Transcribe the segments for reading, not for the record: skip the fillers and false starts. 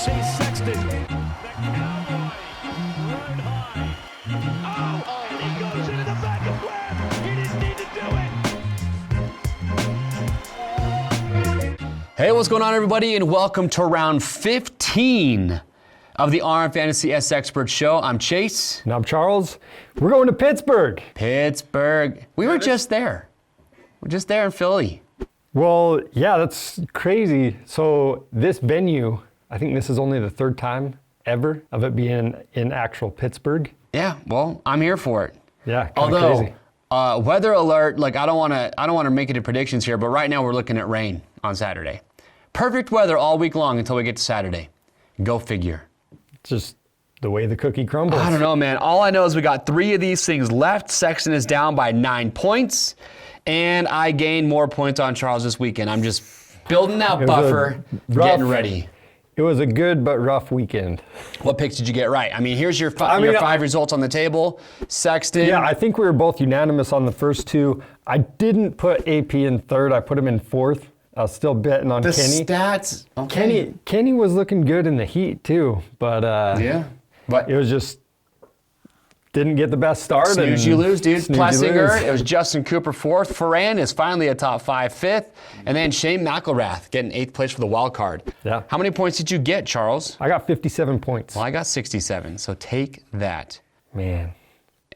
see Sexton. The cowboy rode high. Oh, and he goes into the back of Webb. He didn't need to do it. Hey, what's going on, everybody, and welcome to round 15 of the RN Fantasy SXperts show. I'm Chase. And I'm Charles. We're going to Pittsburgh. Pittsburgh. We were just there. We're just there in Philly. Well, yeah, that's crazy. So this venue, I think this is only the third time ever of it being in actual Pittsburgh. Yeah, well, I'm here for it. Yeah, although crazy. Weather alert, like I don't want to make any predictions here, but right now we're looking at rain on Saturday. Perfect weather all week long until we get to Saturday. Go figure. Just the way the cookie crumbles. I don't know, man. All I know is we got 3 of these things left. Sexton is down by 9 points, and I gained more points on Charles this weekend. I'm just building that buffer, getting ready. It was a good but rough weekend. What picks did you get right? I mean, here's your 5 results on the table. Sexton. Yeah, I think we were both unanimous on the first 2. I didn't put AP in third. I put him in 4th. I was still betting on the Kenny. Stats. Okay. Kenny was looking good in the heat too, but yeah, but it was just didn't get the best start. Snooze you lose, dude. Plessinger. It was lose. Justin Cooper 4th. Ferran is finally a top 5 5th, and then Shane McElrath getting 8th place for the wild card. Yeah. How many points did you get, Charles? I got 57 points. Well, I got 67. So take that. Man.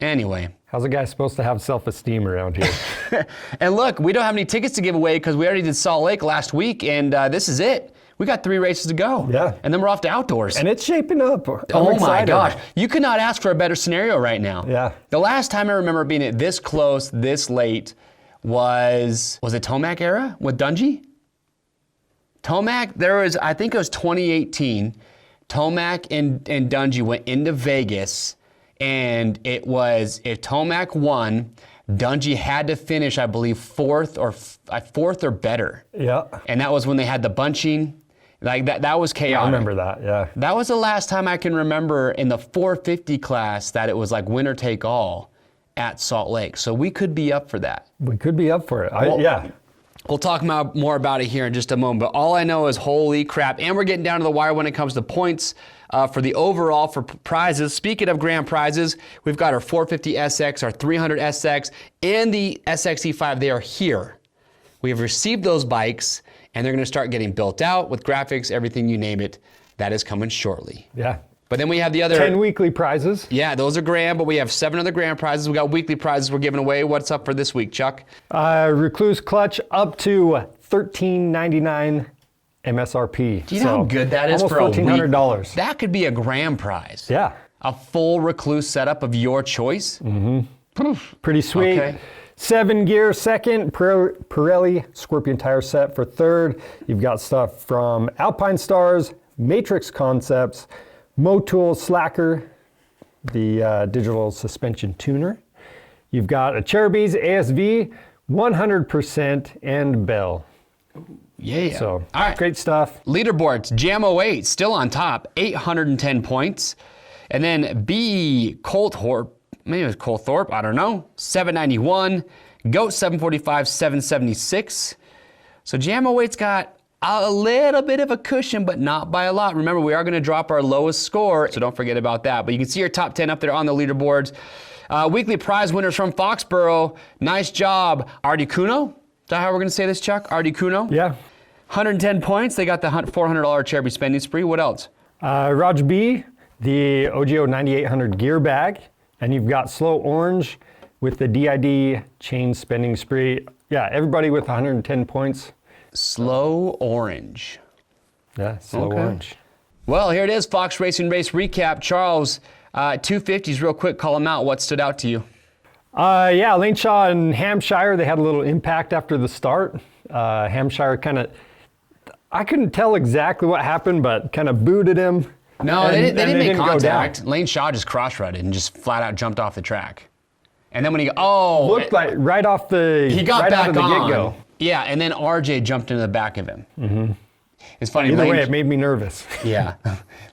Anyway. How's a guy supposed to have self-esteem around here? And look, we don't have any tickets to give away because we already did Salt Lake last week, and this is it. We got 3 races to go. Yeah. And then we're off to outdoors. And it's shaping up. Oh my gosh. You could not ask for a better scenario right now. Yeah. The last time I remember being at this close, this late, was it Tomac era with Dungey? Tomac, I think it was 2018. Tomac and Dungey went into Vegas. And it was, if Tomac won, Dungey had to finish, I believe, 4th or better. Yeah. And that was when they had the bunching. Like that was chaotic. I remember that, yeah. That was the last time I can remember in the 450 class that it was like winner take all at Salt Lake. So we could be up for that. We could be up for it. Yeah. We'll talk more about it here in just a moment, but all I know is holy crap. And we're getting down to the wire when it comes to points for the overall for prizes. Speaking of grand prizes, we've got our 450 SX, our 300 SX, and the SXE5. They are here. We have received those bikes, and they're going to start getting built out with graphics, everything you name it. That is coming shortly. Yeah. But then we have the other 10 weekly prizes. Yeah, those are grand, but we have 7 other grand prizes. We got weekly prizes we're giving away. What's up for this week, Chuck? Recluse clutch up to $13.99 MSRP. Do you know how good that is for a week? $1,400. That could be a grand prize. Yeah. A full Recluse setup of your choice. Mm-hmm. Pretty sweet. Okay. 7 gear second, Pirelli Scorpion tire set for third. You've got stuff from Alpine Stars, Matrix Concepts, Motul Slacker, the digital suspension tuner. You've got Acerbis ASV, 100%, and Bell. Yeah. So, all right. Great stuff. Leaderboards, Jam 08, still on top, 810 points. And then B, Colthorpe, maybe it was Colthorpe, I don't know, 791. Goat 745, 776. So Jam 08's got a little bit of a cushion, but not by a lot. Remember, we are going to drop our lowest score, so don't forget about that. But you can see your top 10 up there on the leaderboards. Weekly prize winners from Foxborough. Nice job. Articuno? Is that how we're going to say this, Chuck? Articuno? Yeah. 110 points. They got the $400 Acerbis spending spree. What else? Raj B, the OGO 9800 gear bag. And you've got Slow Orange with the DID chain spending spree. Yeah, everybody with 110 points. Slow Orange. Yeah, Slow Orange. Well, here it is, Fox Racing Race Recap. Charles, 250s real quick, call them out. What stood out to you? Yeah, Laneshaw and Hampshire, they had a little impact after the start. Hampshire I couldn't tell exactly what happened, but kind of booted him. No, they didn't make contact. Lane Shaw just cross-rutted and just flat out jumped off the track. And then when looked like right off the he got back out of the on. get-go. Yeah, and then RJ jumped into the back of him. Mm-hmm. It's funny. Either way, it made me nervous. Yeah.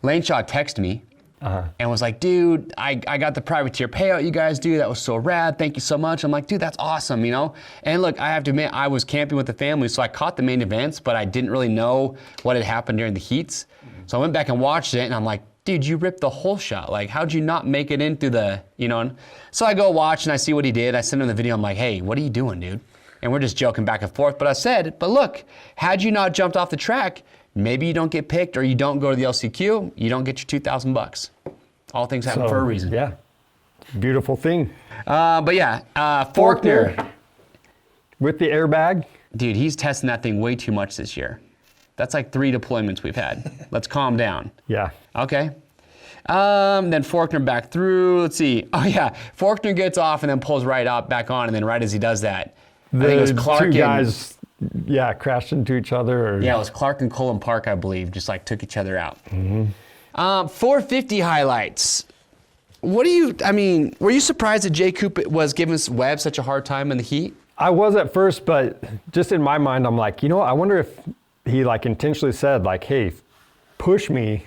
Lane Shaw texted me and was like, dude, I got the privateer payout you guys do. That was so rad. Thank you so much. I'm like, dude, that's awesome, you know? And look, I have to admit, I was camping with the family, so I caught the main events, but I didn't really know what had happened during the heats. So I went back and watched it, and I'm like, dude, you ripped the whole shot. Like, how'd you not make it in through the, you know? So I go watch, and I see what he did. I send him the video. I'm like, hey, what are you doing, dude? And we're just joking back and forth. But I said, but look, had you not jumped off the track, maybe you don't get picked, or you don't go to the LCQ, you don't get your $2,000. All things happen for a reason. Yeah, beautiful thing. But yeah, Faulkner. With the airbag. Dude, he's testing that thing way too much this year. That's like 3 deployments we've had. Let's calm down. Yeah. Okay. Then Faulkner back through. Let's see. Oh yeah, Faulkner gets off and then pulls right up, back on, and then right as he does that, I think it was Clark two guys, crashed into each other. Or... Yeah, it was Clark and Cullen Park, I believe, just like took each other out. 450 highlights. Were you surprised that Jay Coop was giving Webb such a hard time in the heat? I was at first, but just in my mind, I'm like, I wonder if he like intentionally said like, hey, push me,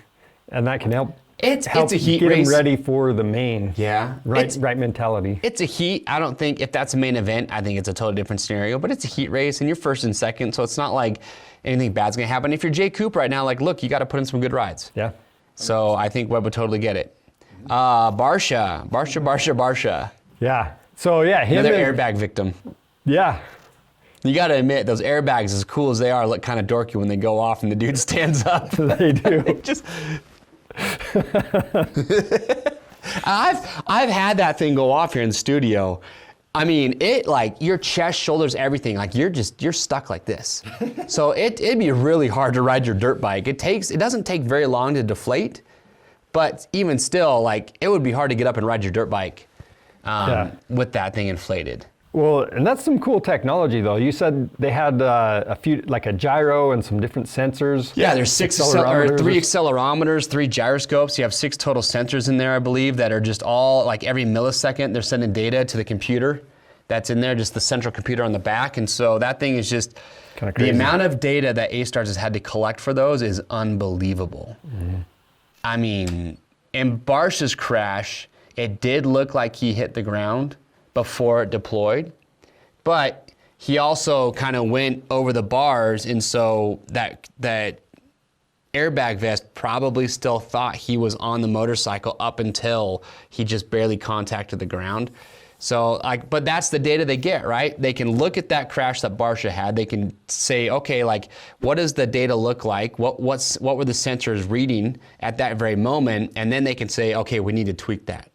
and that can help. It's a heat race. Get him ready for the main. Yeah. Right mentality. It's a heat. I don't think if that's a main event, I think it's a totally different scenario, but it's a heat race and you're first and second, so it's not like anything bad's gonna happen. If you're Jay Coop right now, like, look, you gotta put in some good rides. Yeah. So I think Webb would totally get it. Barsha. Yeah. So yeah, him another airbag victim. Yeah. You gotta admit, those airbags, as cool as they are, look kind of dorky when they go off and the dude stands up. They do. I've had that thing go off here in the studio. I mean, it like your chest, shoulders, everything, like you're stuck like this. So it'd be really hard to ride your dirt bike. It doesn't take very long to deflate, but even still, like it would be hard to get up and ride your dirt bike with that thing inflated. Well, and that's some cool technology, though. You said they had a few, like a gyro and some different sensors. Yeah, there's 3 accelerometers, 3 gyroscopes. You have 6 total sensors in there, I believe, that are just all, like every millisecond, they're sending data to the computer that's in there, just the central computer on the back. And so that thing is just, kind of crazy. The amount of data that A-Stars has had to collect for those is unbelievable. Mm-hmm. I mean, in Barsha's crash, it did look like he hit the ground before it deployed, but he also kind of went over the bars, and so that airbag vest probably still thought he was on the motorcycle up until he just barely contacted the ground. So, but that's the data they get, right? They can look at that crash that Barsha had. They can say, okay, like, what does the data look like? What were the sensors reading at that very moment? And then they can say, okay, we need to tweak that.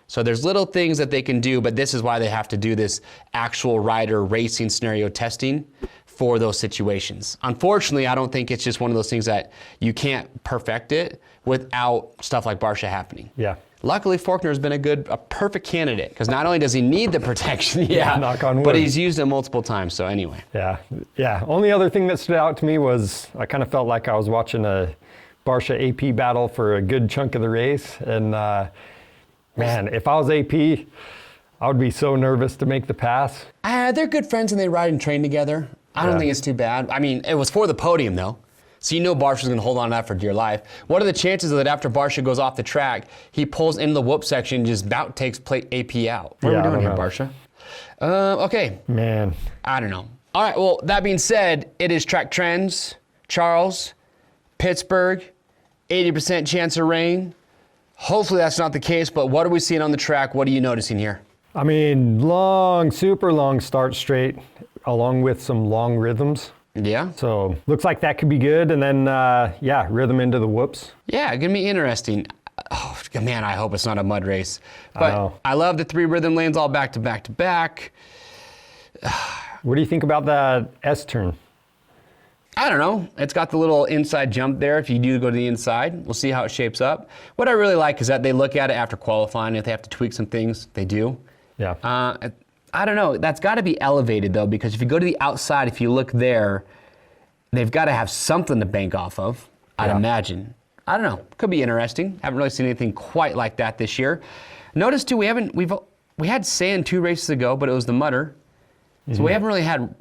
So there's little things that they can do, but this is why they have to do this actual rider racing scenario testing for those situations. Unfortunately, I don't think it's just one of those things that you can't perfect it without stuff like Barsha happening. Yeah. Luckily, Faulkner has been a perfect candidate, because not only does he need the protection, knock on wood, but he's used it multiple times, so anyway. Yeah. Only other thing that stood out to me was I kind of felt like I was watching a Barsha AP battle for a good chunk of the race, and man, if I was AP, I would be so nervous to make the pass. They're good friends and they ride and train together. I don't think it's too bad. I mean, it was for the podium though. So you know Barsha's gonna hold on to that for dear life. What are the chances that after Barsha goes off the track, he pulls into the whoop section and just about takes AP out? What are we doing here, Barsha? Okay. Man. I don't know. All right, well, that being said, it is Track Trends. Charles, Pittsburgh, 80% chance of rain. Hopefully that's not the case, but what are we seeing on the track? What are you noticing here? I mean, super long start straight, along with some long rhythms. Yeah. So looks like that could be good, and then rhythm into the whoops. Yeah, gonna be interesting. Oh man, I hope it's not a mud race. But I love the 3 rhythm lanes all back to back to back. What do you think about that S turn? I don't know. It's got the little inside jump there if you do go to the inside. We'll see how it shapes up. What I really like is that they look at it after qualifying. If they have to tweak some things, they do. Yeah. I don't know. That's got to be elevated, though, because if you go to the outside, if you look there, they've got to have something to bank off of, I'd imagine. I don't know. Could be interesting. Haven't really seen anything quite like that this year. Notice, too, we had sand 2 races ago, but it was the mudder. So we haven't really had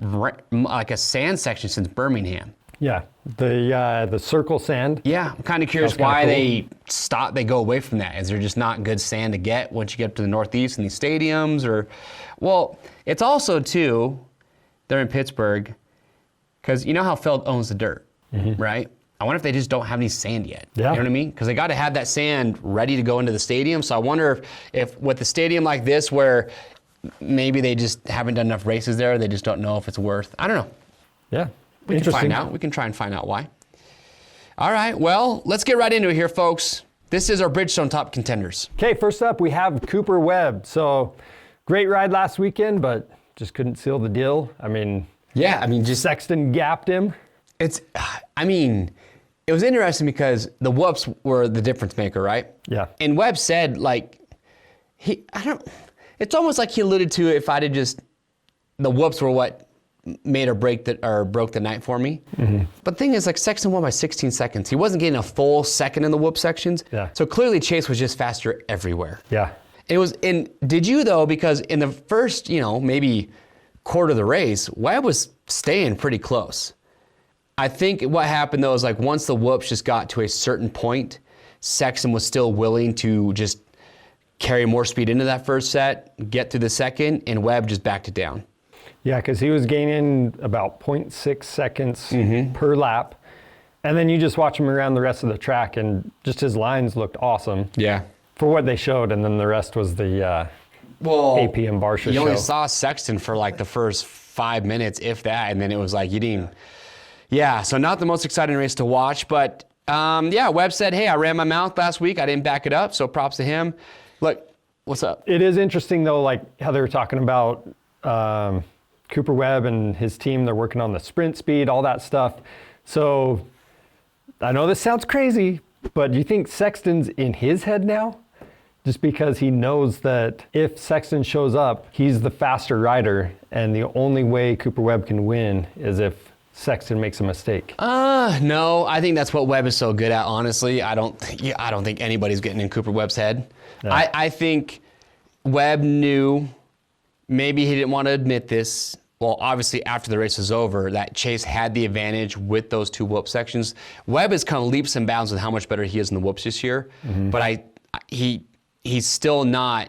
like a sand section since Birmingham. Yeah, the circle sand. Yeah, I'm kind of curious why they go away from that. Is there just not good sand to get once you get up to the Northeast in these stadiums? Or, well, it's also, too, they're in Pittsburgh, because you know how Feld owns the dirt, right? I wonder if they just don't have any sand yet. Yeah. You know what I mean? Because they got to have that sand ready to go into the stadium. So I wonder if with the stadium like this, where maybe they just haven't done enough races there, they just don't know if it's worth. I don't know. Yeah. We can find out. We can try and find out why. All right. Well, let's get right into it here, folks. This is our Bridgestone Top Contenders. Okay, first up we have Cooper Webb. So great ride last weekend, but just couldn't seal the deal. I mean, yeah, I mean, just Sexton gapped him. It was interesting because the whoops were the difference maker, right? Yeah. And Webb said, like, it's almost like he alluded to if I'd have just, the whoops were what made or broke the night for me. Mm-hmm. But the thing is, like, Sexton won by 16 seconds. He wasn't getting a full second in the whoop sections. Yeah. So clearly Chase was just faster everywhere. Yeah. Did you though, because in the first, maybe quarter of the race, Webb was staying pretty close. I think what happened though is like once the whoops just got to a certain point, Sexton was still willing to just carry more speed into that first set, get to the second, and Webb just backed it down. Yeah, because he was gaining about 0.6 seconds per lap. And then you just watch him around the rest of the track, and just his lines looked awesome. Yeah. For what they showed, and then the rest was the AP and Barsha show. You only saw Sexton for like the first 5 minutes, if that, and then it was like you didn't. Yeah, so not the most exciting race to watch, but Webb said, hey, I ran my mouth last week. I didn't back it up, so props to him. Look, what's up? It is interesting, though, like how they were talking about Cooper Webb and his team. They're working on the sprint speed, all that stuff. So I know this sounds crazy, but do you think Sexton's in his head now? Just because he knows that if Sexton shows up, he's the faster rider, and the only way Cooper Webb can win is if Sexton makes a mistake. No, I think that's what Webb is so good at, honestly. I don't think anybody's getting in Cooper Webb's head. Yeah. I think Webb knew, maybe he didn't want to admit this, well, obviously after the race was over, that Chase had the advantage with those two whoop sections. Webb has come leaps and bounds with how much better he is in the whoops this year, but he's still not,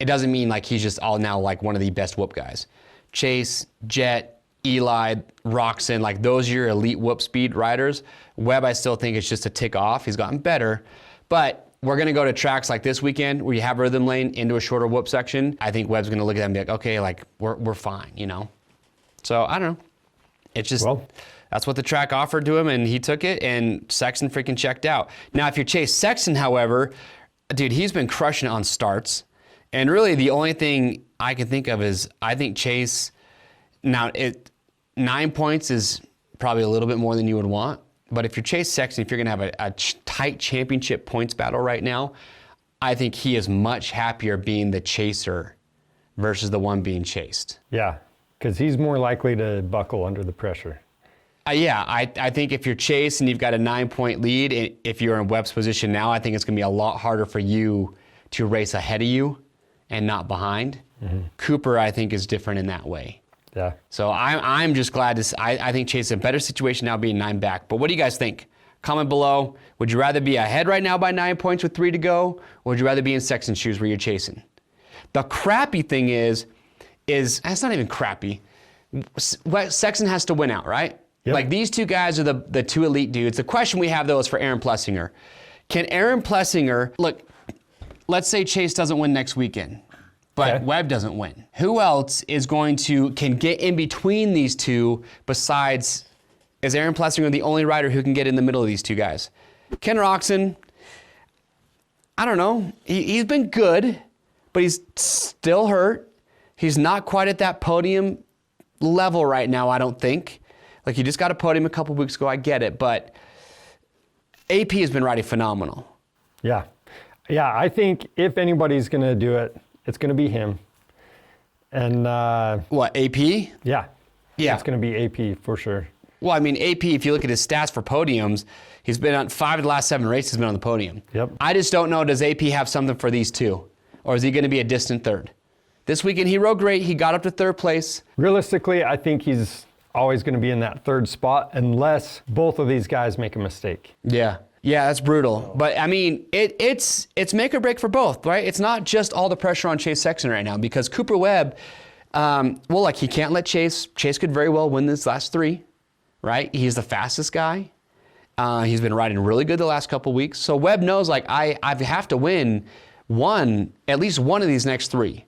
it doesn't mean like he's just all now like one of the best whoop guys. Chase, Jet, Eli, Roxon, like those are your elite whoop speed riders. Webb, I still think it's just a tick off. He's gotten better, but we're gonna go to tracks like this weekend where you have rhythm lane into a shorter whoop section. I think Webb's gonna look at that and be like, okay, like we're fine, So I don't know. It's just, that's what the track offered to him, and he took it, and Sexton freaking checked out. Now, if you're Chase Sexton, however, dude, he's been crushing it on starts. And really the only thing I can think of is I think Chase, 9 points is probably a little bit more than you would want. But if you're Chase Sexton, if you're going to have a tight championship points battle right now, I think he is much happier being the chaser versus the one being chased. Yeah, because he's more likely to buckle under the pressure. I think if you're Chase and you've got a 9-point lead, if you're in Webb's position now, I think it's going to be a lot harder for you to race ahead of you and not behind. Cooper, I think, is different in that way. Yeah. So I'm just glad to. I think Chase is in a better situation now being 9 back. But what do you guys think? Comment below. Would you rather be ahead right now by 9 points with 3 to go, or would you rather be in Sexton's shoes where you're chasing? The crappy thing is it's not even crappy. Sexton has to win out, right? Yep. Like these two guys are the two elite dudes. The question we have though is for Aaron Plessinger. Can Aaron Plessinger look? Let's say Chase doesn't win next weekend. But Webb doesn't win. Who else can get in between these two besides, is Aaron Plessinger the only rider who can get in the middle of these two guys? Ken Roczen, I don't know. He's been good, but he's still hurt. He's not quite at that podium level right now, I don't think. Like he just got a podium a couple weeks ago, I get it, but AP has been riding phenomenal. Yeah. Yeah, I think if anybody's going to do it, it's going to be him. And what, AP? Yeah. Yeah. It's going to be AP for sure. Well, I mean, AP, if you look at his stats for podiums, he's been on 5 of the last 7 races, he's been on the podium. Yep. I just don't know, does AP have something for these two? Or is he going to be a distant third? This weekend, he rode great. He got up to 3rd place. Realistically, I think he's always going to be in that 3rd spot unless both of these guys make a mistake. Yeah. Yeah, that's brutal. But, I mean, it's make or break for both, right? It's not just all the pressure on Chase Sexton right now because Cooper Webb, he can't let Chase. Chase could very well win this last 3, right? He's the fastest guy. He's been riding really good the last couple weeks. So Webb knows, like, I have to win at least one of these next 3.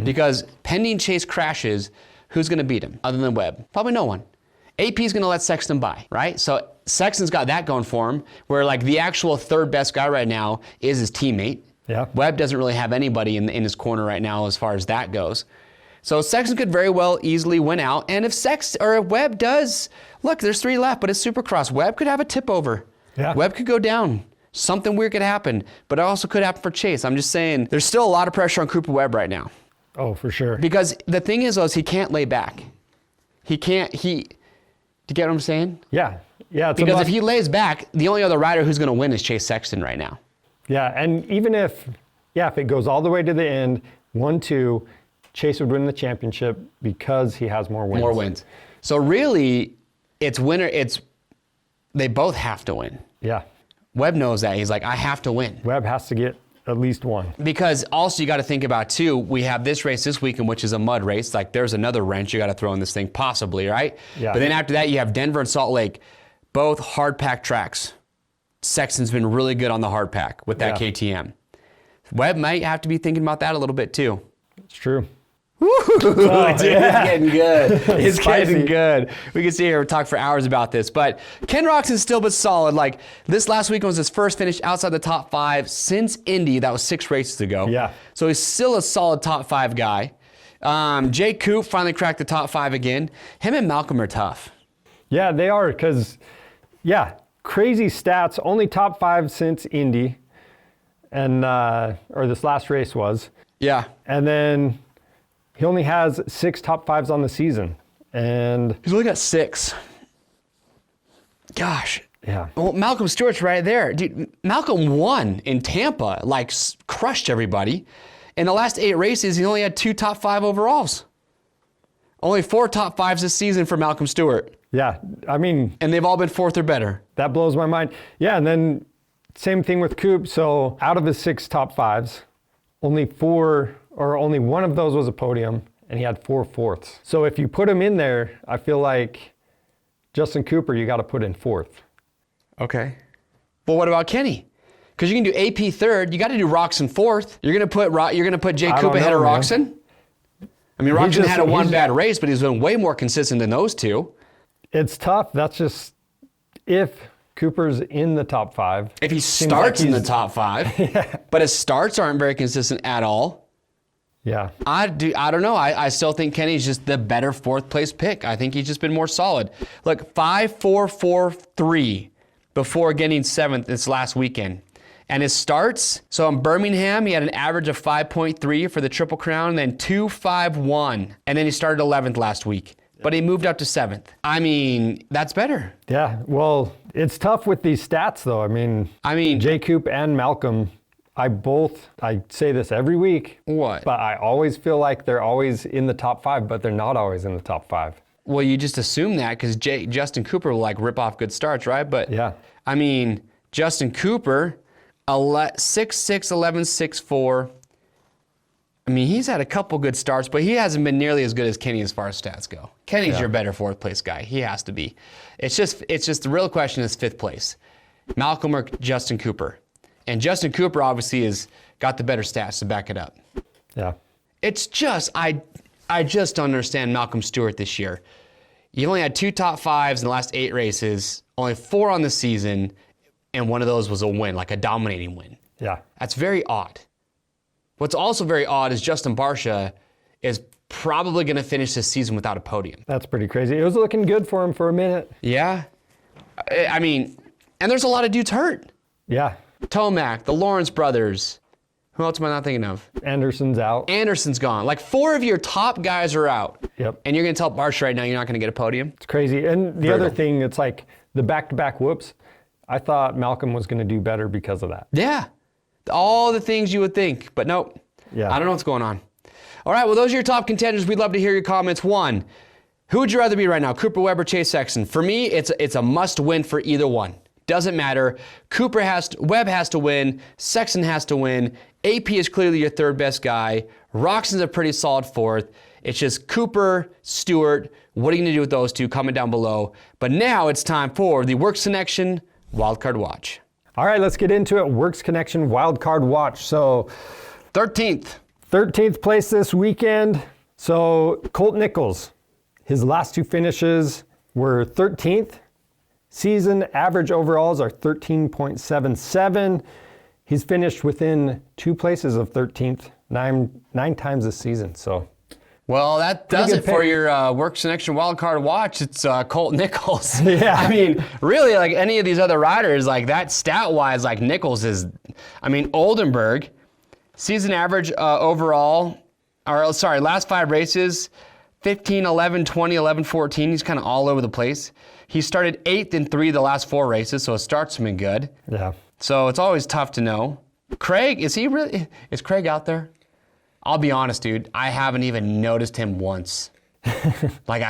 Because pending Chase crashes, who's going to beat him other than Webb? Probably no one. AP's going to let Sexton by, right? So Sexton's got that going for him, where like the actual third best guy right now is his teammate. Yeah. Webb doesn't really have anybody in his corner right now as far as that goes. So Sexton could very well easily win out. And if Webb does, look, there's 3 left, but it's Supercross. Webb could have a tip over. Yeah. Webb could go down. Something weird could happen, but it also could happen for Chase. I'm just saying, there's still a lot of pressure on Cooper Webb right now. Oh, for sure. Because the thing is he can't lay back. Do you get what I'm saying? Yeah. Yeah. Because if he lays back, the only other rider who's going to win is Chase Sexton right now. Yeah. And even if it goes all the way to the end, 1-2, Chase would win the championship because he has more wins. More wins. So really, they both have to win. Yeah. Webb knows that. He's like, I have to win. Webb has to get at least one. Because also you got to think about too, we have this race this weekend, which is a mud race. Like there's another wrench you got to throw in this thing, possibly, right? Yeah. But then after that, you have Denver and Salt Lake, both hard pack tracks. Sexton's been really good on the hard pack with that KTM. Webb might have to be thinking about that a little bit too. It's true. Dude, it's getting good. It's Spicy. getting good. We can sit here and talk for hours about this. But Ken Roczen's still but solid. Like this last weekend was his first finish outside the top 5 since Indy. That was 6 races ago. Yeah. So he's still a solid top 5 guy. Jay Coop finally cracked the top 5 again. Him and Malcolm are tough. Yeah, they are because, crazy stats. Only top 5 since Indy, and or this last race was. Yeah. And then he only has 6 top 5s on the season, and He's only got 6. Gosh. yeah, Well, Malcolm Stewart's right there. Dude, Malcolm won in Tampa, like crushed everybody. In the last 8 races, he only had 2 top 5 overalls. Only 4 top 5s this season for Malcolm Stewart. yeah. I mean, And they've all been 4th or better. that blows my mind. Yeah, and then same thing with Coop. So out of his 6 top 5s, only 1 of those was a podium, and he had 4 fourths. So if you put him in there, I feel like Justin Cooper, you got to put in 4th. Okay. Well, what about Kenny? Because you can do AP 3rd. You got to do Roczen 4th. You're gonna put Jay I Coop don't ahead of know, man. Roczen? I mean, Roczen had one bad race, but he's been way more consistent than those 2. It's tough. That's just if Cooper's in the top 5. If he seems starts like in the he's- top 5, but his starts aren't very consistent at all. Yeah. I don't know. I still think Kenny's just the better 4th place pick. I think he's just been more solid. Look, 5-4-4-3 before getting 7th this last weekend. And his starts, so in Birmingham, he had an average of 5.3 for the Triple Crown, then 2.51. And then he started 11th last week. But he moved up to 7th. I mean, that's better. Yeah. Well, it's tough with these stats, though. I mean, Jay Coop and Malcolm, I say this every week. What? But I always feel like they're always in the top 5, but they're not always in the top 5. Well, you just assume that because Justin Cooper will like rip off good starts, right? But Yeah. I mean, Justin Cooper, 6'6", 11, 6'4". I mean, he's had a couple good starts, but he hasn't been nearly as good as Kenny as far as stats go. Kenny's your better 4th place guy. He has to be. It's just the real question is 5th place. Malcolm or Justin Cooper. And Justin Cooper obviously has got the better stats to back it up. Yeah. It's just, I just don't understand Malcolm Stewart this year. He only had 2 top 5s in the last 8 races, only 4 on the season, and one of those was a win, like a dominating win. Yeah. That's very odd. What's also very odd is Justin Barcia is probably going to finish this season without a podium. That's pretty crazy. It was looking good for him for a minute. Yeah. I mean, and there's a lot of dudes hurt. Yeah. Tomac, the Lawrence brothers. Who else am I not thinking of? Anderson's out. Anderson's gone. Like 4 of your top guys are out. Yep. And you're going to tell Barcia right now you're not going to get a podium? It's crazy. And the Brutal. other thing, it's like the back-to-back whoops. I thought Malcolm was going to do better because of that. Yeah. All the things you would think, but nope. Yeah. I don't know what's going on. All right, well, those are your top contenders. We'd love to hear your comments. 1, who would you rather be right now, Cooper Webb or Chase Sexton? For me, it's a must-win for either one. Doesn't matter. Webb has to win. Sexton has to win. AP is clearly your 3rd best guy. Roczen's a pretty solid 4th. It's just Cooper, Stewart. What are you going to do with those 2? Comment down below. But now it's time for the Works Connection Wildcard Watch. All right, let's get into it. Works Connection Wildcard Watch. So 13th place this weekend. So Colt Nichols, his last two finishes were 13th. Season average overalls are 13.77. He's finished within 2 places of 13th nine times this season. So, well, that does good it for pick. your Works Connection Wildcard Watch. It's Colt Nichols. Yeah. I mean, really, like any of these other riders, like that stat-wise, like Nichols is, I mean, Oldenburg, season average overall, last 5 races, 15, 11, 20, 11, 14. He's kind of all over the place. He started 8th in 3 of the last 4 races, so his starts have been good. yeah. So it's always tough to know. Craig, is Craig out there? I'll be honest, dude. I haven't even noticed him once. Like,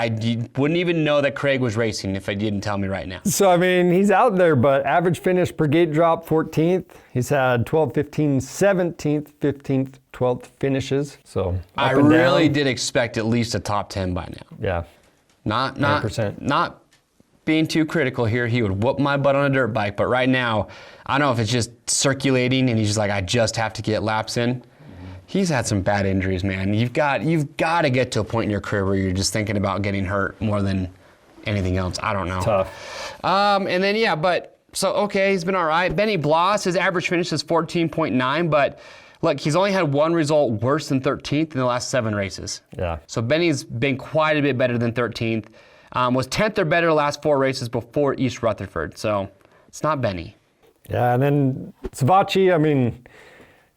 wouldn't even know that Craig was racing if I didn't tell me right now. So, I mean, he's out there, but average finish per gate drop, 14th. He's had 12th, 15th, 17th, 15th, 12th finishes. So, I up and really down. did expect at least a top 10 by now. Yeah. Not 100%. Not being too critical here. He would whoop my butt on a dirt bike, but right now, I don't know if it's just circulating and he's just like, I just have to get laps in. He's had some bad injuries, man. You've got to get to a point in your career where you're just thinking about getting hurt more than anything else. I don't know. Tough. And then, okay, he's been all right. Benny Bloss, his average finish is 14.9, but look, he's only had one result worse than 13th in the last 7 races. Yeah. So Benny's been quite a bit better than 13th. Was 10th or better the last 4 races before East Rutherford. So it's not Benny. Yeah, and then Savachi, I mean,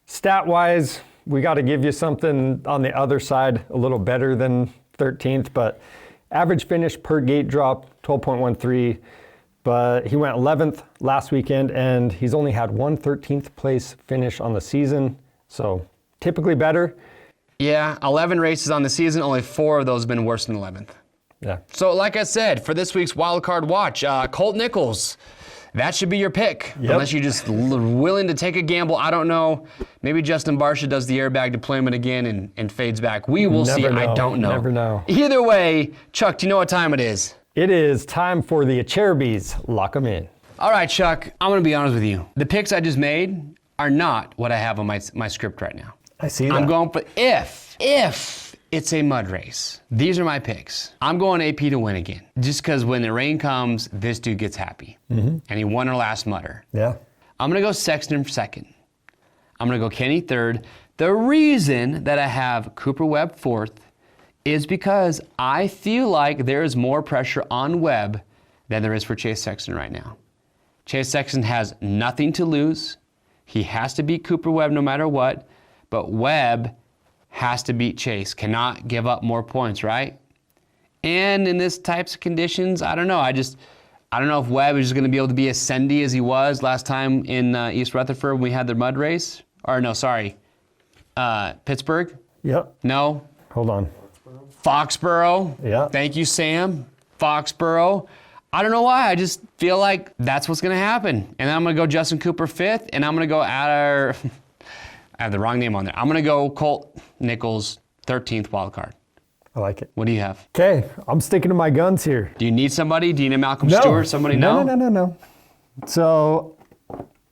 stat-wise, we got to give you something on the other side a little better than 13th, but average finish per gate drop, 12.13, but he went 11th last weekend, and he's only had one 13th place finish on the season, so typically better. Yeah, 11 races on the season, only 4 of those have been worse than 11th. Yeah. So like I said, for this week's Wildcard Watch, Colt Nichols, that should be your pick. Yep. Unless you're just willing to take a gamble. I don't know. Maybe Justin Barcia does the airbag deployment again and fades back. We will see. Never know. I don't know. Never know. Either way, Chuck, do you know what time it is? It is time for the Acerbis Lock Em In. All right, Chuck, I'm going to be honest with you. The picks I just made are not what I have on my script right now. I see that. I'm going for if it's a mud race. These are my picks. I'm going AP to win again. Just because when the rain comes, this dude gets happy. And he won our last mudder. Yeah. I'm going to go Sexton for 2nd. I'm going to go Kenny 3rd. The reason that I have Cooper Webb 4th is because I feel like there is more pressure on Webb than there is for Chase Sexton right now. Chase Sexton has nothing to lose. He has to beat Cooper Webb no matter what. But Webb has to beat Chase, cannot give up more points, right? And in this types of conditions, I don't know. I don't know if Webb is going to be able to be as sendy as he was last time in East Rutherford when we had the mud race. Or no, sorry, Pittsburgh? Yep. No. Hold on. Foxborough? Yeah. Thank you, Sam. Foxborough. I don't know why. I just feel like that's what's going to happen. And then I'm going to go Justin Cooper 5th, and I'm going to go I have the wrong name on there. I'm going to go Colt Nichols 13th wild card. I like it. What do you have? Okay, I'm sticking to my guns here. Do you need somebody? Do you need Malcolm Stewart? Somebody know? No. So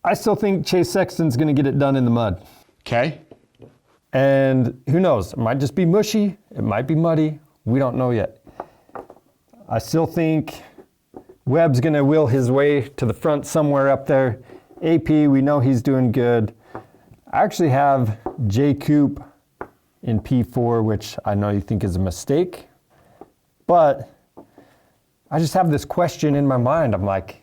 I still think Chase Sexton's going to get it done in the mud. Okay. And who knows? It might just be mushy. It might be muddy. We don't know yet. I still think Webb's going to wheel his way to the front somewhere up there. AP, we know he's doing good. I actually have J. Coop in P4, which I know you think is a mistake, but I just have this question in my mind. I'm like,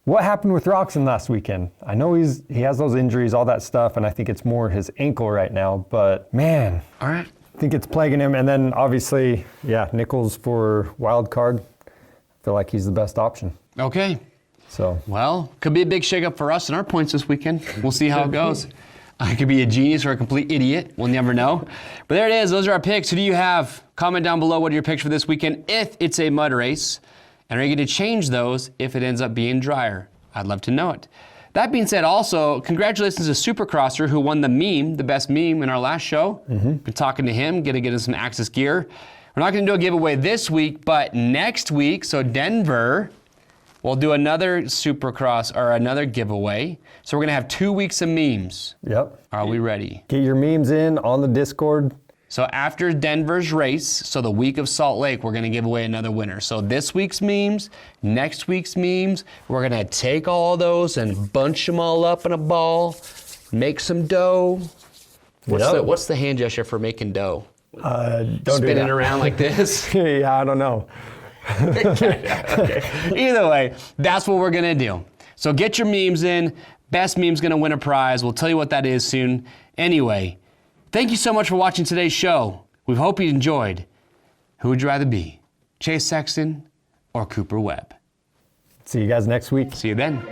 what happened with Roxon last weekend? I know he has those injuries, all that stuff, and I think it's more his ankle right now, but man. All right. I think it's plaguing him. And then obviously, Nichols for wild card. I feel like he's the best option. Okay. So. Well, could be a big shakeup for us in our points this weekend. We'll see how it goes. I could be a genius or a complete idiot. We'll never know. But there it is. Those are our picks. Who do you have? Comment down below what are your picks for this weekend if it's a mud race. And are you going to change those if it ends up being drier? I'd love to know it. That being said, also, congratulations to Supercrosser who won the meme, the best meme in our last show. Been talking to him, going to get him some Axis gear. We're not going to do a giveaway this week, but next week, so Denver, we'll do another Supercross or another giveaway. So we're gonna have 2 weeks of memes. Yep. Are we ready? Get your memes in on the Discord. So after Denver's race, so the week of Salt Lake, we're gonna give away another winner. So this week's memes, next week's memes, we're gonna take all those and bunch them all up in a ball, make some dough. What's the hand gesture for making dough? Don't Spin do it that. around like this? Yeah, I don't know. Okay. Either way, that's what we're gonna do. So get your memes in. Best meme's gonna win a prize. We'll tell you what that is soon. Anyway, thank you so much for watching today's show. We hope you enjoyed. Who would you rather be, Chase Sexton or Cooper Webb? See you guys next week. See you then.